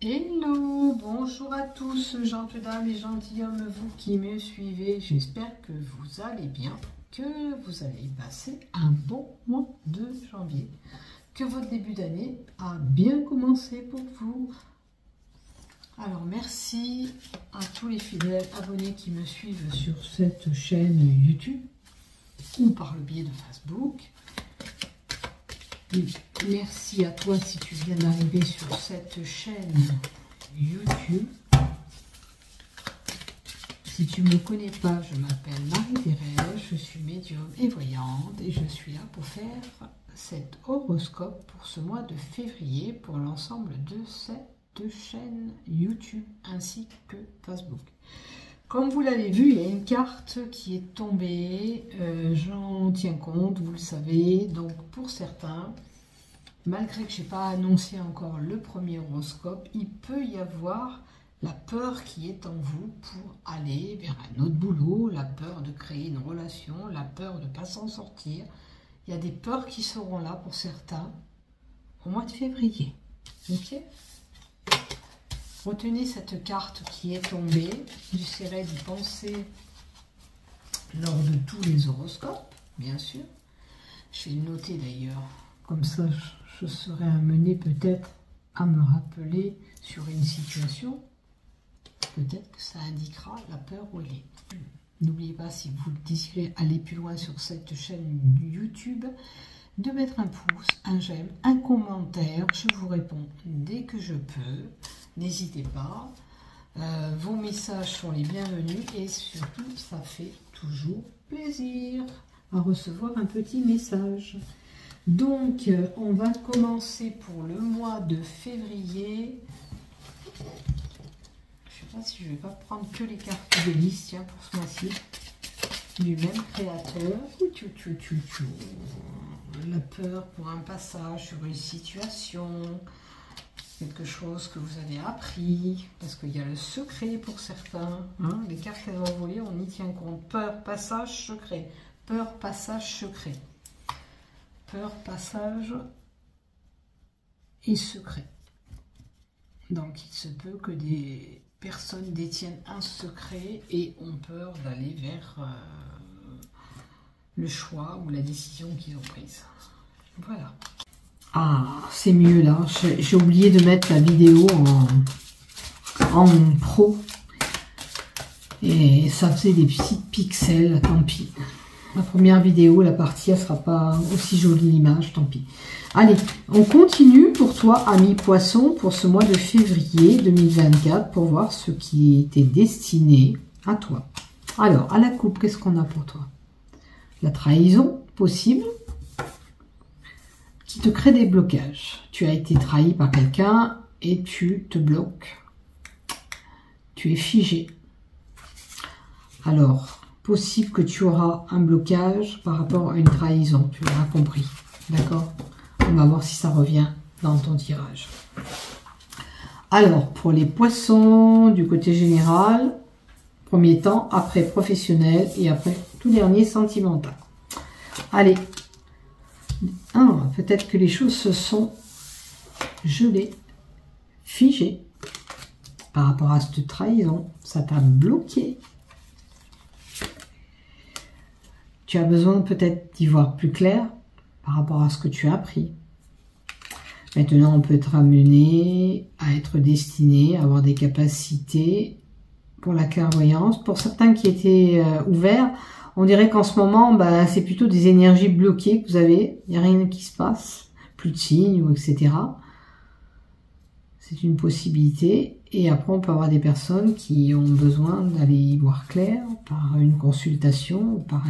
Hello, bonjour à tous, gentes dames et gentilshommes, vous qui me suivez. J'espère que vous allez bien, que vous allez passer un bon mois de janvier, que votre début d'année a bien commencé pour vous. Alors, merci à tous les fidèles abonnés qui me suivent sur cette chaîne YouTube ou par le biais de Facebook. Et merci à toi si tu viens d'arriver sur cette chaîne YouTube. Si tu ne me connais pas, je m'appelle Marie-Thérèse, je suis médium et voyante et je suis là pour faire cet horoscope pour ce mois de février pour l'ensemble de cette chaîne YouTube ainsi que Facebook. Comme vous l'avez vu, il y a une carte qui est tombée, j'en tiens compte, vous le savez. Donc pour certains, malgré que je n'ai pas annoncé encore le premier horoscope, il peut y avoir la peur qui est en vous pour aller vers un autre boulot, la peur de créer une relation, la peur de ne pas s'en sortir. Il y a des peurs qui seront là pour certains au mois de février. Ok ? Retenez cette carte qui est tombée. J'essaierai d'y penser lors de tous les horoscopes, bien sûr. Je vais le noter d'ailleurs. Comme ça, je serai amené peut-être à me rappeler sur une situation. Peut-être que ça indiquera la peur où elle est. N'oubliez pas, si vous désirez aller plus loin sur cette chaîne YouTube, de mettre un pouce, un j'aime, un commentaire. Je vous réponds dès que je peux. N'hésitez pas, vos messages sont les bienvenus et surtout ça fait toujours plaisir à recevoir un petit message. Donc on va commencer pour le mois de février. Je ne sais pas si je ne vais pas prendre que les cartes de liste, tiens, pour ce mois-ci, du même créateur. La peur pour un passage sur une situation. Quelque chose que vous avez appris, parce qu'il y a le secret pour certains. Hein, les cartes qu'elles ont volées, on y tient compte. Peur, passage, secret. Peur, passage, secret. Peur, passage et secret. Donc il se peut que des personnes détiennent un secret et ont peur d'aller vers le choix ou la décision qu'ils ont prise. Voilà. Ah, c'est mieux là. J'ai oublié de mettre la vidéo en pro. Et ça faisait des petits pixels, tant pis. La première vidéo, la partie, elle sera pas aussi jolie l'image, tant pis. Allez, on continue pour toi, ami poisson, pour ce mois de février 2024, pour voir ce qui était destiné à toi. Alors, à la coupe, qu'est-ce qu'on a pour toi? La trahison, possible, qui te crée des blocages. Tu as été trahi par quelqu'un et tu te bloques. Tu es figé. Alors, possible que tu auras un blocage par rapport à une trahison. Tu l'auras compris. D'accord? On va voir si ça revient dans ton tirage. Alors, pour les poissons, du côté général, premier temps, après professionnel et après tout dernier sentimental. Allez. Ah, peut-être que les choses se sont gelées, figées par rapport à cette trahison. Ça t'a bloqué. Tu as besoin peut-être d'y voir plus clair par rapport à ce que tu as appris. Maintenant, on peut te ramener à être destiné, à avoir des capacités pour la clairvoyance. Pour certains qui étaient ouverts, on dirait qu'en ce moment, c'est plutôt des énergies bloquées que vous avez. Il n'y a rien qui se passe. Plus de signes, etc. C'est une possibilité. Et après, on peut avoir des personnes qui ont besoin d'aller y voir clair par une consultation ou par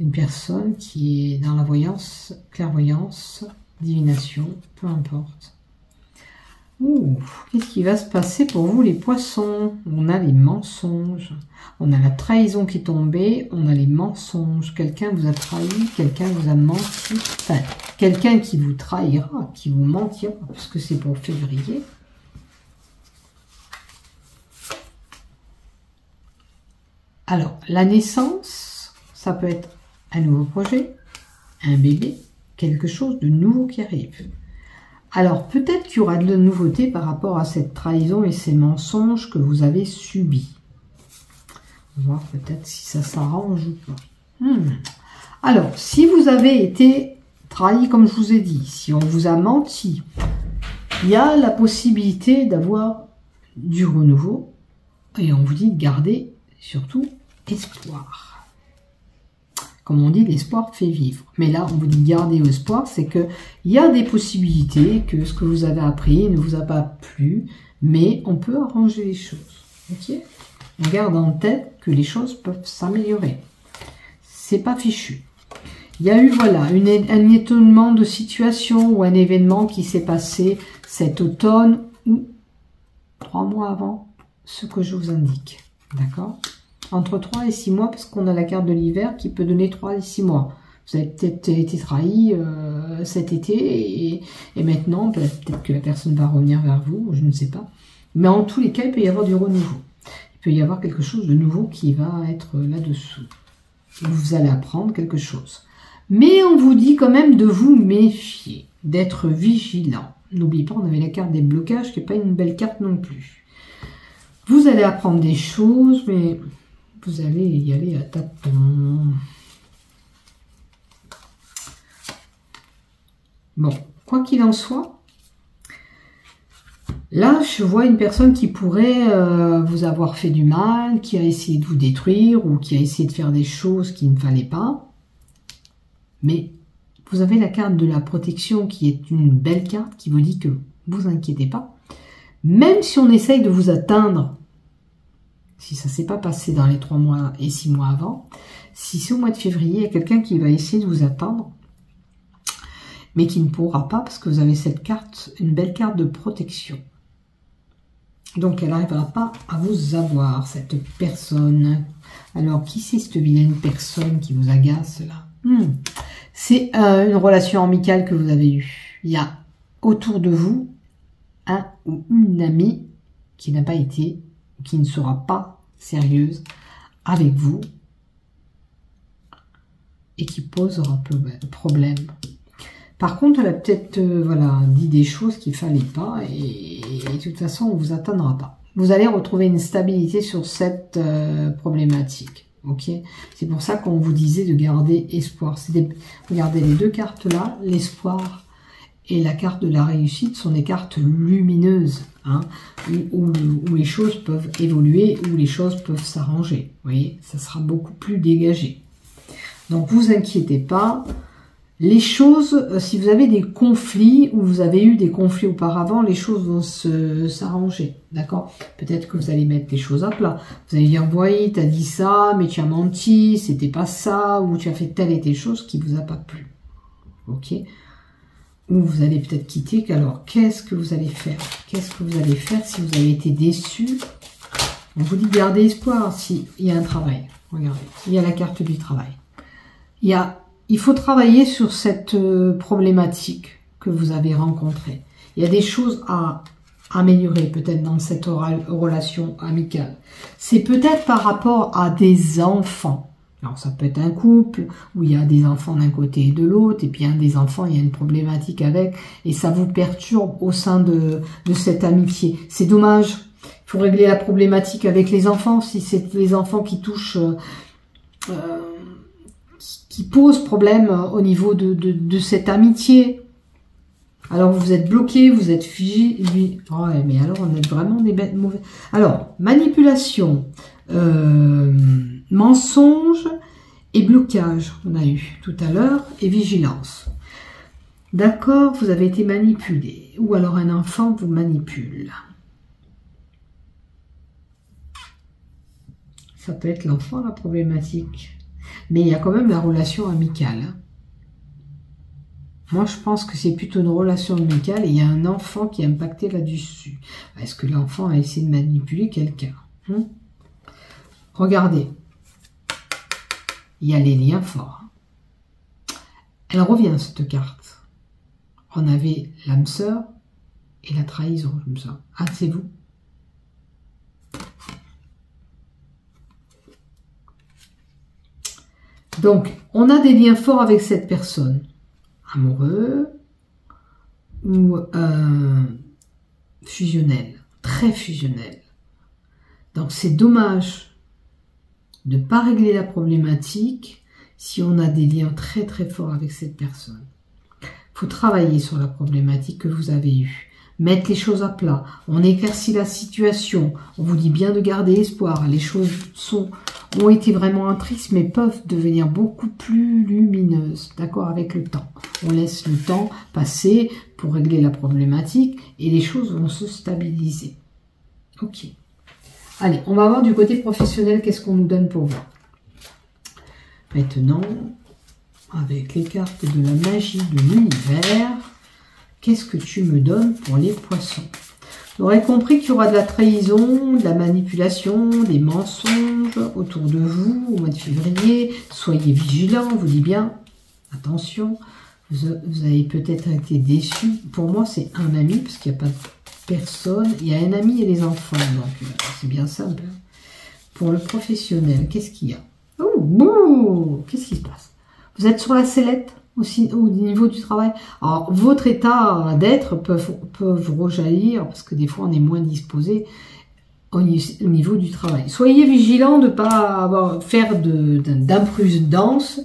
une personne qui est dans la voyance, clairvoyance, divination, peu importe. Ouh, qu'est-ce qui va se passer pour vous les poissons? On a les mensonges, on a la trahison qui est tombée, on a les mensonges. Quelqu'un vous a trahi, quelqu'un vous a menti. Enfin, quelqu'un qui vous trahira, qui vous mentira, puisque c'est pour février. Alors, la naissance, ça peut être un nouveau projet, un bébé, quelque chose de nouveau qui arrive. Alors, peut-être qu'il y aura de la nouveauté par rapport à cette trahison et ces mensonges que vous avez subis. On va voir peut-être si ça s'arrange ou pas. Alors, si vous avez été trahi, comme je vous ai dit, si on vous a menti, il y a la possibilité d'avoir du renouveau. Et on vous dit de garder surtout espoir. Comme on dit, l'espoir fait vivre. Mais là, on vous dit garder espoir, c'est qu'il y a des possibilités que ce que vous avez appris ne vous a pas plu, mais on peut arranger les choses. Ok? On garde en tête que les choses peuvent s'améliorer. C'est pas fichu. Il y a eu, voilà, un étonnement de situation ou un événement qui s'est passé cet automne ou 3 mois avant ce que je vous indique. D'accord? Entre 3 et 6 mois, parce qu'on a la carte de l'hiver qui peut donner 3 et 6 mois. Vous avez peut-être été trahi cet été et maintenant, peut-être que la personne va revenir vers vous, je ne sais pas. Mais en tous les cas, il peut y avoir du renouveau. Il peut y avoir quelque chose de nouveau qui va être là-dessous. Vous allez apprendre quelque chose. Mais on vous dit quand même de vous méfier, d'être vigilant. N'oubliez pas, on avait la carte des blocages, qui n'est pas une belle carte non plus. Vous allez apprendre des choses, mais vous allez y aller à tâtons. Bon, quoi qu'il en soit, là, je vois une personne qui pourrait vous avoir fait du mal, qui a essayé de vous détruire ou qui a essayé de faire des choses qu'il ne fallait pas. Mais vous avez la carte de la protection qui est une belle carte qui vous dit que vous inquiétez pas. Même si on essaye de vous atteindre, si ça ne s'est pas passé dans les 3 mois et 6 mois avant, si c'est au mois de février, il y a quelqu'un qui va essayer de vous atteindre, mais qui ne pourra pas parce que vous avez cette carte, une belle carte de protection. Donc elle n'arrivera pas à vous avoir, cette personne. Alors, qui c'est cette vilaine personne qui vous agace là? C'est une relation amicale que vous avez eue. Il y a autour de vous un ou une amie qui n'a pas été, qui ne sera pas sérieuse avec vous et qui posera problème. Par contre, elle a peut-être voilà, dit des choses qu'il ne fallait pas et de toute façon, on ne vous atteindra pas. Vous allez retrouver une stabilité sur cette problématique. Ok, c'est pour ça qu'on vous disait de garder espoir. Regardez les deux cartes là, l'espoir et la carte de la réussite sont des cartes lumineuses, hein, où les choses peuvent évoluer, où les choses peuvent s'arranger. Vous voyez, ça sera beaucoup plus dégagé. Donc, vous inquiétez pas. Les choses, si vous avez des conflits, ou vous avez eu des conflits auparavant, les choses vont s'arranger, d'accord? Peut-être que vous allez mettre les choses à plat. Vous allez dire, oui, tu as dit ça, mais tu as menti, c'était pas ça, ou tu as fait telle et telle chose qui vous a pas plu, ok? Ou vous allez peut-être quitter, alors qu'est-ce que vous allez faire? Qu'est-ce que vous allez faire si vous avez été déçu? On vous dit, gardez espoir, si il y a un travail, regardez, il y a la carte du travail. Il faut travailler sur cette problématique que vous avez rencontrée. Il y a des choses à améliorer peut-être dans cette relation amicale. C'est peut-être par rapport à des enfants. Alors ça peut être un couple où il y a des enfants d'un côté et de l'autre, et puis un des enfants, il y a une problématique avec, et ça vous perturbe au sein de cette amitié. C'est dommage. Il faut régler la problématique avec les enfants, si c'est les enfants qui touchent... qui pose problème au niveau de cette amitié. Alors vous êtes bloqué, vous êtes figé. Ouais, mais alors on est vraiment des bêtes mauvais. Alors, manipulation, mensonge et blocage, on a eu tout à l'heure, et vigilance. D'accord, vous avez été manipulé. Ou alors un enfant vous manipule. Ça peut être l'enfant la problématique. Mais il y a quand même la relation amicale. Moi, je pense que c'est plutôt une relation amicale et il y a un enfant qui est impacté là-dessus. Est-ce que l'enfant a essayé de manipuler quelqu'un? Regardez. Il y a les liens forts. Elle revient, cette carte. On avait l'âme sœur et la trahison, comme ça. Ah, c'est vous. Donc, on a des liens forts avec cette personne. Amoureux, ou fusionnel, très fusionnel. Donc c'est dommage de ne pas régler la problématique si on a des liens très très forts avec cette personne. Il faut travailler sur la problématique que vous avez eue. Mettre les choses à plat. On éclaircit la situation. On vous dit bien de garder espoir. Les choses ont été vraiment tristes, mais peuvent devenir beaucoup plus lumineuses. D'accord, avec le temps. On laisse le temps passer pour régler la problématique et les choses vont se stabiliser. Ok. Allez, on va voir du côté professionnel qu'est-ce qu'on nous donne pour voir. Maintenant, avec les cartes de la magie de l'univers, qu'est-ce que tu me donnes pour les poissons? Vous aurez compris qu'il y aura de la trahison, de la manipulation, des mensonges autour de vous au mois de février. Soyez vigilants, on vous dit bien. Attention, vous avez peut-être été déçus. Pour moi, c'est un ami, parce qu'il n'y a pas de personne. Il y a un ami et les enfants, donc c'est bien simple. Pour le professionnel, qu'est-ce qu'il y a? Oh, bouh, qu'est-ce qui se passe? Vous êtes sur la sellette aussi au niveau du travail. Alors, votre état d'être peuvent rejaillir, parce que des fois, on est moins disposé au niveau du travail. Soyez vigilants de ne pas faire d'imprudence.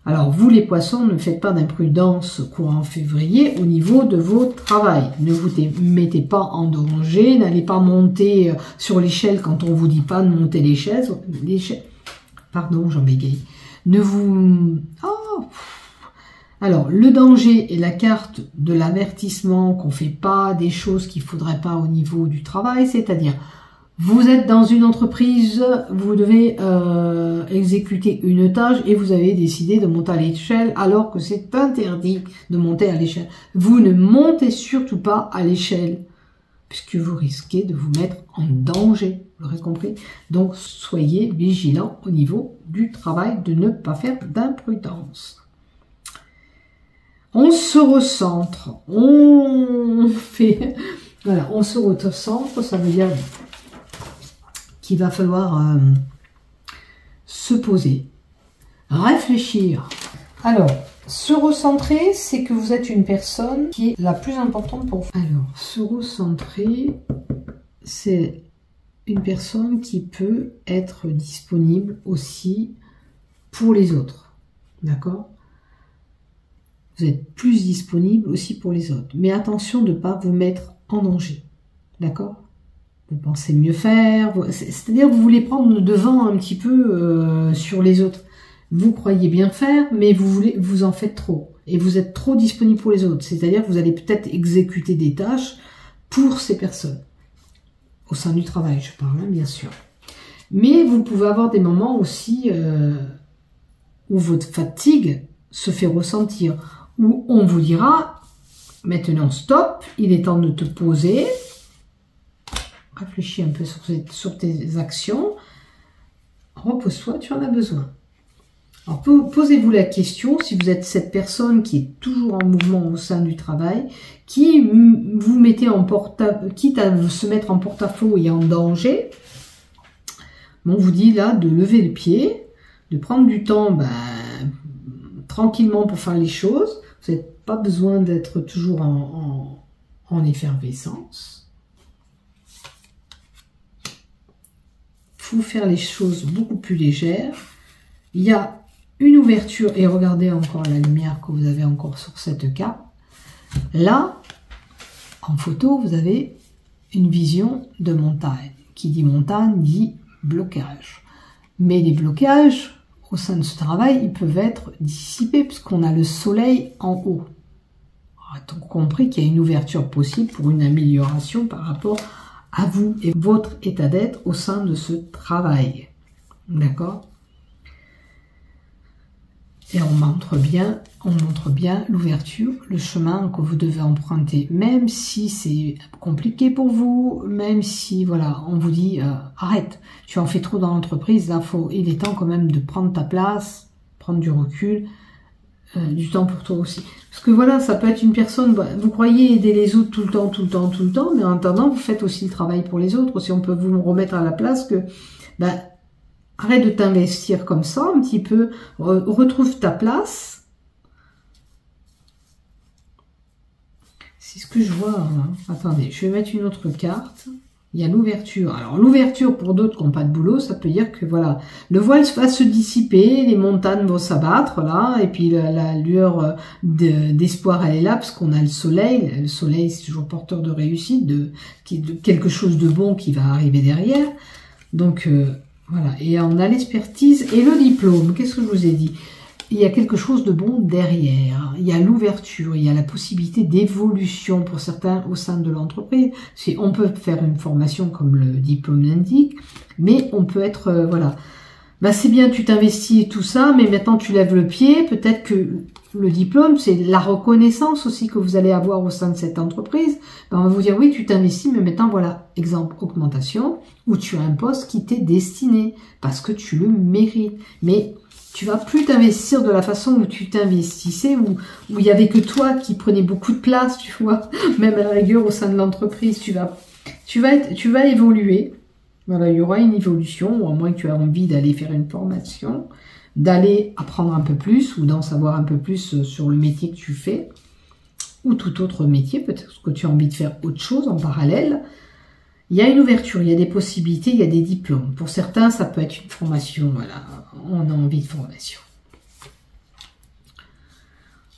Alors, vous, les poissons, ne faites pas d'imprudence courant février au niveau de votre travail. Ne vous mettez pas en danger, n'allez pas monter sur l'échelle quand on vous dit pas de monter l'échelle. Pardon, j'en bégaye. Ne vous... Oh. Alors, le danger est la carte de l'avertissement qu'on ne fait pas des choses qu'il ne faudrait pas au niveau du travail, c'est-à-dire, vous êtes dans une entreprise, vous devez exécuter une tâche et vous avez décidé de monter à l'échelle alors que c'est interdit de monter à l'échelle. Vous ne montez surtout pas à l'échelle puisque vous risquez de vous mettre en danger, vous l'aurez compris. Donc, soyez vigilants au niveau du travail de ne pas faire d'imprudence. On se recentre, on fait... Voilà, on se recentre, ça veut dire qu'il va falloir se poser, réfléchir. Alors, se recentrer, c'est que vous êtes une personne qui est la plus importante pour vous. Alors, se recentrer, c'est une personne qui peut être disponible aussi pour les autres. D'accord ? Vous êtes plus disponible aussi pour les autres. Mais attention de ne pas vous mettre en danger. D'accord ? Vous pensez mieux faire. C'est-à-dire que vous voulez prendre le devant un petit peu sur les autres. Vous croyez bien faire, mais vous en faites trop. Et vous êtes trop disponible pour les autres. C'est-à-dire que vous allez peut-être exécuter des tâches pour ces personnes. Au sein du travail, je parle, hein, bien sûr. Mais vous pouvez avoir des moments aussi où votre fatigue se fait ressentir. Où on vous dira, maintenant stop, il est temps de te poser. Réfléchis un peu sur tes actions. Repose-toi, tu en as besoin. Alors, posez-vous la question, si vous êtes cette personne qui est toujours en mouvement au sein du travail, qui vous mettez quitte à se mettre en porte-à-faux et en danger, on vous dit là de lever le pied, de prendre du temps tranquillement pour faire les choses. Vous n'avez pas besoin d'être toujours en effervescence. Il faut faire les choses beaucoup plus légères. Il y a une ouverture, et regardez encore la lumière que vous avez encore sur cette carte. Là, en photo, vous avez une vision de montagne. Qui dit montagne, dit blocage. Mais les blocages, au sein de ce travail, ils peuvent être dissipés, puisqu'on a le soleil en haut. A-t-on compris qu'il y a une ouverture possible pour une amélioration par rapport à vous et votre état d'être au sein de ce travail. D'accord ? Et on montre bien l'ouverture, le chemin que vous devez emprunter, même si c'est compliqué pour vous, même si, voilà, on vous dit, arrête, tu en fais trop dans l'entreprise, là, il est temps quand même de prendre ta place, prendre du recul, du temps pour toi aussi. Parce que voilà, ça peut être une personne, vous croyez aider les autres tout le temps, mais en attendant, vous faites aussi le travail pour les autres. Si on peut vous remettre à la place que, arrête de t'investir comme ça, un petit peu, retrouve ta place. C'est ce que je vois. Hein. Attendez, je vais mettre une autre carte. Il y a l'ouverture. Alors l'ouverture, pour d'autres qui n'ont pas de boulot, ça peut dire que voilà, le voile va se dissiper, les montagnes vont s'abattre là, et puis la lueur d'espoir elle est là, parce qu'on a le soleil. Le soleil, c'est toujours porteur de réussite, de quelque chose de bon qui va arriver derrière. Donc voilà, et on a l'expertise et le diplôme. Qu'est-ce que je vous ai dit? Il y a quelque chose de bon derrière, il y a l'ouverture, il y a la possibilité d'évolution pour certains au sein de l'entreprise. On peut faire une formation comme le diplôme l'indique, mais on peut être, voilà, bah, c'est bien, tu t'investis et tout ça, mais maintenant tu lèves le pied, peut-être que le diplôme, c'est la reconnaissance aussi que vous allez avoir au sein de cette entreprise. Ben, on va vous dire, oui, tu t'investis, mais maintenant, voilà, exemple, augmentation, où tu as un poste qui t'est destiné, parce que tu le mérites. Mais tu vas plus t'investir de la façon où tu t'investissais, où il y avait que toi qui prenais beaucoup de place, tu vois, même à la rigueur au sein de l'entreprise, tu vas évoluer. Voilà, il y aura une évolution, ou à moins que tu aies envie d'aller faire une formation, d'aller apprendre un peu plus, ou d'en savoir un peu plus sur le métier que tu fais, ou tout autre métier, peut-être que tu as envie de faire autre chose en parallèle. Il y a une ouverture, il y a des possibilités, il y a des diplômes. Pour certains, ça peut être une formation, voilà, on a envie de formation.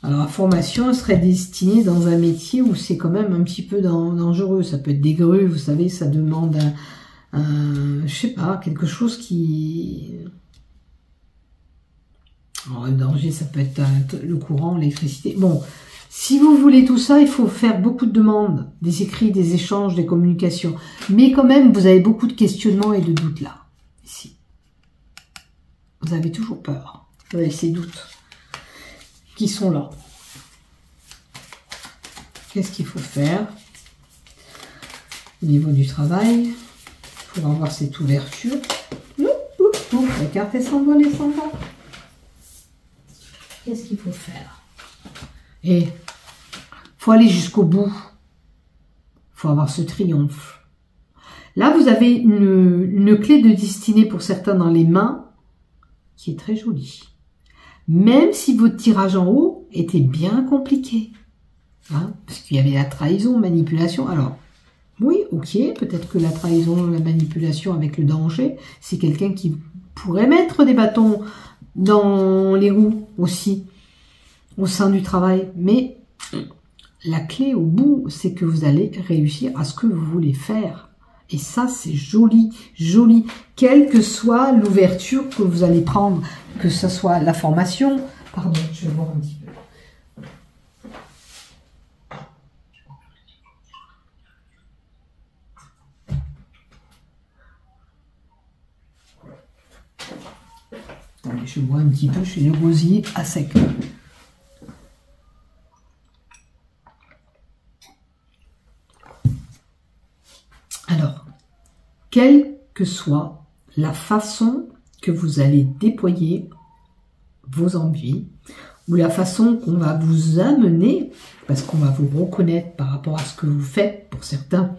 Alors la formation serait destinée dans un métier où c'est quand même un petit peu dangereux. Ça peut être des grues, vous savez, ça demande je sais pas, quelque chose qui... Alors, le danger, ça peut être le courant, l'électricité. Bon, si vous voulez tout ça, il faut faire beaucoup de demandes, des écrits, des échanges, des communications. Mais quand même, vous avez beaucoup de questionnements et de doutes là, ici. Vous avez toujours peur. Vous avez ces doutes qui sont là. Qu'est-ce qu'il faut faire au niveau du travail pour avoir cette ouverture? La carte elle s'envole et s'en va. Qu'est-ce qu'il faut faire? Et faut aller jusqu'au bout. Faut avoir ce triomphe. Là, vous avez une clé de destinée pour certains dans les mains qui est très jolie. Même si votre tirage en haut était bien compliqué. Hein, parce qu'il y avait la trahison, manipulation. Alors, oui, ok, peut-être que la trahison, la manipulation avec le danger, c'est quelqu'un qui pourrait mettre des bâtons dans les roues aussi, au sein du travail. Mais la clé au bout, c'est que vous allez réussir à ce que vous voulez faire. Et ça, c'est joli, joli. Quelle que soit l'ouverture que vous allez prendre, que ce soit la formation. Pardon, je vais voir un petit peu. Attendez, je bois un petit peu, je suis le gosier à sec. Alors, quelle que soit la façon que vous allez déployer vos envies, ou la façon qu'on va vous amener, parce qu'on va vous reconnaître par rapport à ce que vous faites, pour certains,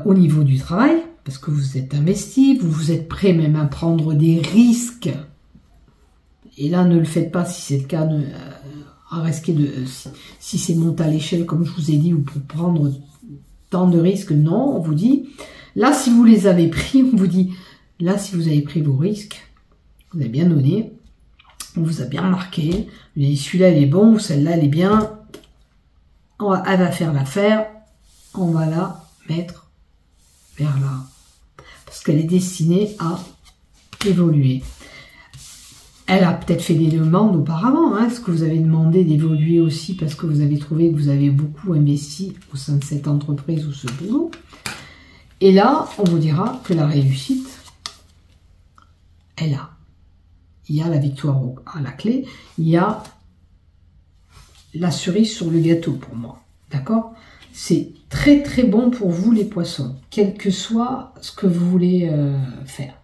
au niveau du travail, parce que vous êtes investi, vous êtes prêt même à prendre des risques. Et là, ne le faites pas si c'est le cas, à risquer de, si c'est monté à l'échelle, comme je vous ai dit, ou pour prendre tant de risques. Non, on vous dit, là, si vous les avez pris, on vous dit, là, si vous avez pris vos risques, vous avez bien donné, on vous a bien marqué, celui-là, il est bon, ou celle-là, elle est bien, elle va faire l'affaire, on va la mettre vers là, parce qu'elle est destinée à évoluer. Elle a peut-être fait des demandes auparavant, hein, ce que vous avez demandé d'évoluer aussi parce que vous avez trouvé que vous avez beaucoup investi au sein de cette entreprise ou ce boulot. Et là, on vous dira que la réussite est là. Il y a la victoire à la clé, il y a la cerise sur le gâteau pour moi. D'accord ? C'est très très bon pour vous les poissons, quel que soit ce que vous voulez faire.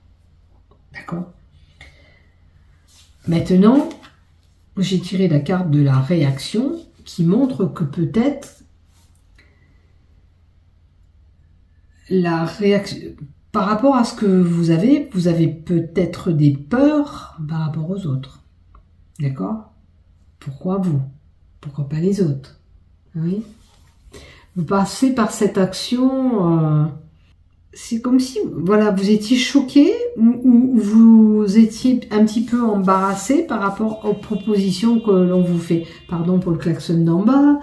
D'accord ? Maintenant, j'ai tiré la carte de la réaction qui montre que peut-être la réaction, par rapport à ce que vous avez peut-être des peurs par rapport aux autres. D'accord ? Pourquoi vous ? Pourquoi pas les autres ? Oui ? Vous passez par cette action, c'est comme si voilà, vous étiez choqué ou vous étiez un petit peu embarrassé par rapport aux propositions que l'on vous fait. Pardon pour le klaxon d'en bas,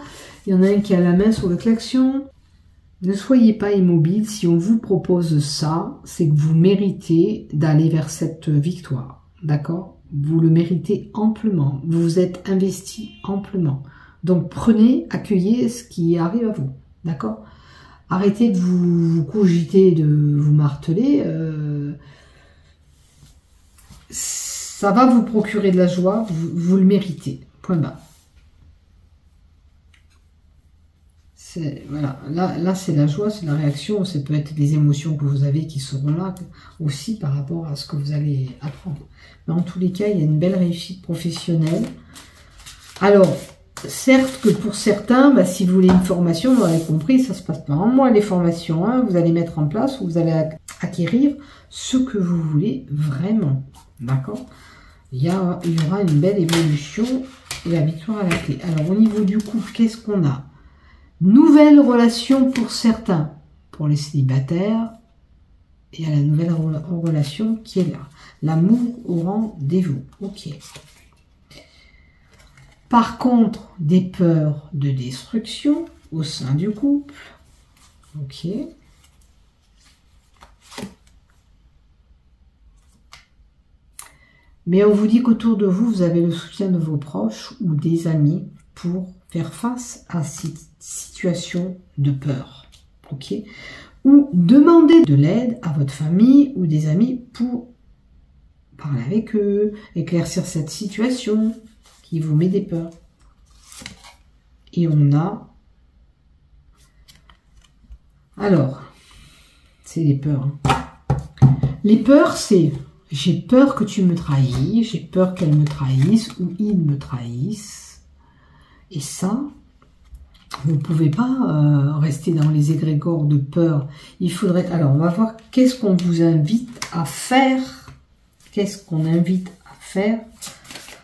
il y en a un qui a la main sur le klaxon. Ne soyez pas immobile, si on vous propose ça, c'est que vous méritez d'aller vers cette victoire, d'accord? Vous le méritez amplement, vous vous êtes investi amplement. Donc prenez, accueillez ce qui arrive à vous, d'accord? Arrêtez de vous cogiter, de vous marteler. Ça va vous procurer de la joie, vous le méritez. Point barre. Voilà, là c'est la joie, c'est la réaction, ça peut être les émotions que vous avez qui seront là aussi par rapport à ce que vous allez apprendre. Mais en tous les cas, il y a une belle réussite professionnelle. Alors, certes que pour certains, bah, si vous voulez une formation, vous l'aurez compris, ça se passe pas en mois les formations. Hein, vous allez mettre en place, vous allez acquérir ce que vous voulez vraiment. D'accord? Il y aura une belle évolution et la victoire à la clé. Alors, au niveau du couple, qu'est-ce qu'on a? Nouvelle relation pour certains, pour les célibataires, et à la nouvelle relation qui est là. L'amour au rendez-vous. Ok. Par contre, des peurs de destruction au sein du couple. Ok. Mais on vous dit qu'autour de vous, vous avez le soutien de vos proches ou des amis pour faire face à cette situation de peur. Ok. Ou demander de l'aide à votre famille ou des amis pour parler avec eux, éclaircir cette situation qui vous met des peurs. Et on a... Alors, c'est les peurs. Hein. Les peurs, c'est... J'ai peur que tu me trahis, j'ai peur qu'elle me trahisse ou il me trahisse. Et ça... Vous ne pouvez pas rester dans les égrégores de peur. Il faudrait... Alors, on va voir qu'est-ce qu'on vous invite à faire. Qu'est-ce qu'on invite à faire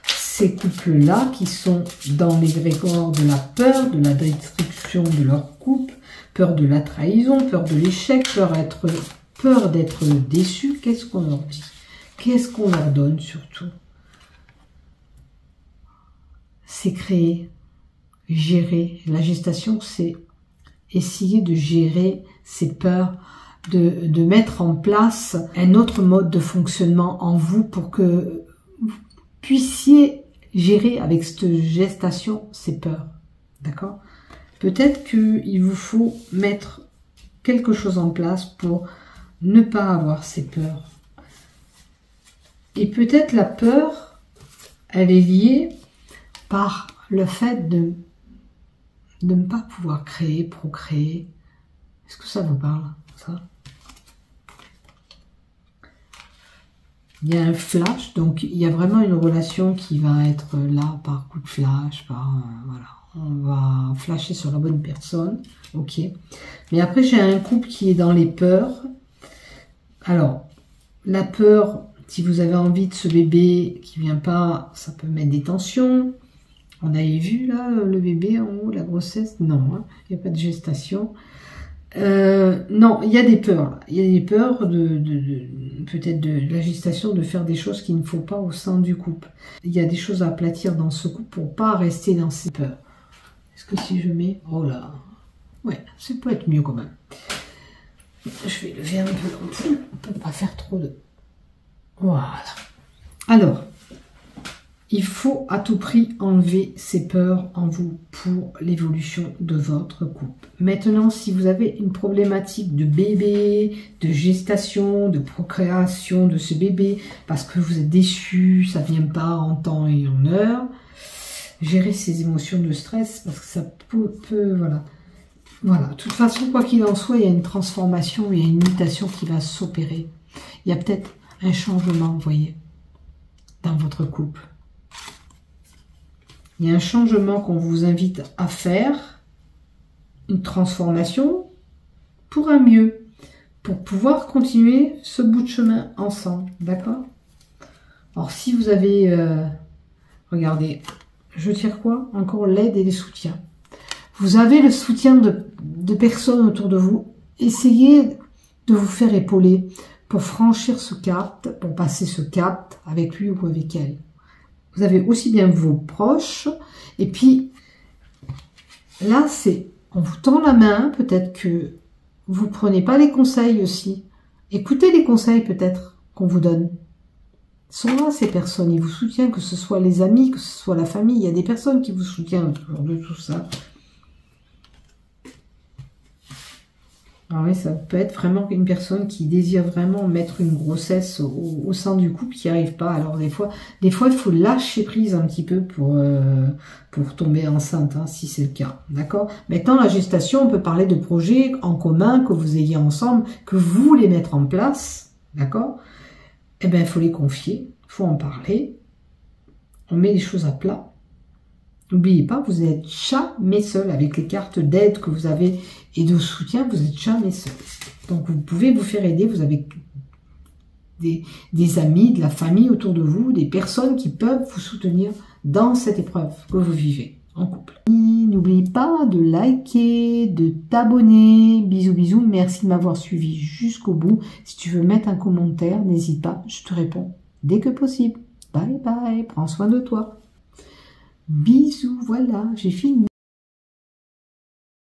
ces couples-là qui sont dans l'égrégore de la peur, de la destruction de leur couple, peur de la trahison, peur de l'échec, peur d'être déçu. Qu'est-ce qu'on leur dit? Qu'est-ce qu'on leur donne surtout? C'est créer. Gérer. La gestation, c'est essayer de gérer ses peurs, de mettre en place un autre mode de fonctionnement en vous pour que vous puissiez gérer avec cette gestation ses peurs. D'accord? Peut-être qu'il vous faut mettre quelque chose en place pour ne pas avoir ces peurs. Et peut-être la peur, elle est liée par le fait de ne pas pouvoir créer, procréer. Est-ce que ça vous parle, ça? Il y a un flash, donc il y a vraiment une relation qui va être là par coup de flash, voilà. On va flasher sur la bonne personne, ok. Mais après, j'ai un couple qui est dans les peurs. Alors, la peur, si vous avez envie de ce bébé qui vient pas, ça peut mettre des tensions. On avait vu là le bébé en haut, la grossesse. Non, hein, il n'y a pas de gestation. Non, il y a des peurs. Il y a des peurs peut-être de la gestation, de faire des choses qu'il ne faut pas au sein du couple. Il y a des choses à aplatir dans ce couple pour pas rester dans ces peurs. Est-ce que si je mets... Oh là... Ouais, ça peut être mieux quand même. Je vais lever un peu l'ampoule pour pas faire trop de... Voilà. Alors... Il faut à tout prix enlever ces peurs en vous pour l'évolution de votre couple. Maintenant, si vous avez une problématique de bébé, de gestation, de procréation de ce bébé, parce que vous êtes déçu, ça ne vient pas en temps et en heure, gérez ces émotions de stress, parce que ça peut voilà. Voilà, de toute façon, quoi qu'il en soit, il y a une transformation, il y a une mutation qui va s'opérer. Il y a peut-être un changement, vous voyez, dans votre couple. Il y a un changement qu'on vous invite à faire, une transformation pour un mieux, pour pouvoir continuer ce bout de chemin ensemble, d'accord? Alors si vous avez, regardez, je tire quoi? Encore l'aide et les soutiens. Vous avez le soutien de personnes autour de vous. Essayez de vous faire épauler pour franchir ce cap, pour passer ce cap avec lui ou avec elle. Vous avez aussi bien vos proches. Et puis, là, on vous tend la main. Peut-être que vous ne prenez pas les conseils aussi. Écoutez les conseils peut-être qu'on vous donne. Ils sont là, ces personnes. Ils vous soutiennent, que ce soit les amis, que ce soit la famille. Il y a des personnes qui vous soutiennent autour de tout ça. Alors oui, ça peut être vraiment une personne qui désire vraiment mettre une grossesse au sein du couple qui n'y arrive pas. Alors des fois, il faut lâcher prise un petit peu pour tomber enceinte, hein, si c'est le cas. D'accord? Maintenant, la gestation, on peut parler de projets en commun que vous ayez ensemble, que vous voulez mettre en place. D'accord? Eh bien, il faut les confier, il faut en parler. On met les choses à plat. N'oubliez pas, vous n'êtes jamais seul avec les cartes d'aide que vous avez et de soutien, vous n'êtes jamais seul. Donc, vous pouvez vous faire aider, vous avez des amis, de la famille autour de vous, des personnes qui peuvent vous soutenir dans cette épreuve que vous vivez en couple. N'oubliez pas de liker, de t'abonner. Bisous, bisous. Merci de m'avoir suivi jusqu'au bout. Si tu veux mettre un commentaire, n'hésite pas, je te réponds dès que possible. Bye bye, prends soin de toi. Bisous, voilà, j'ai fini.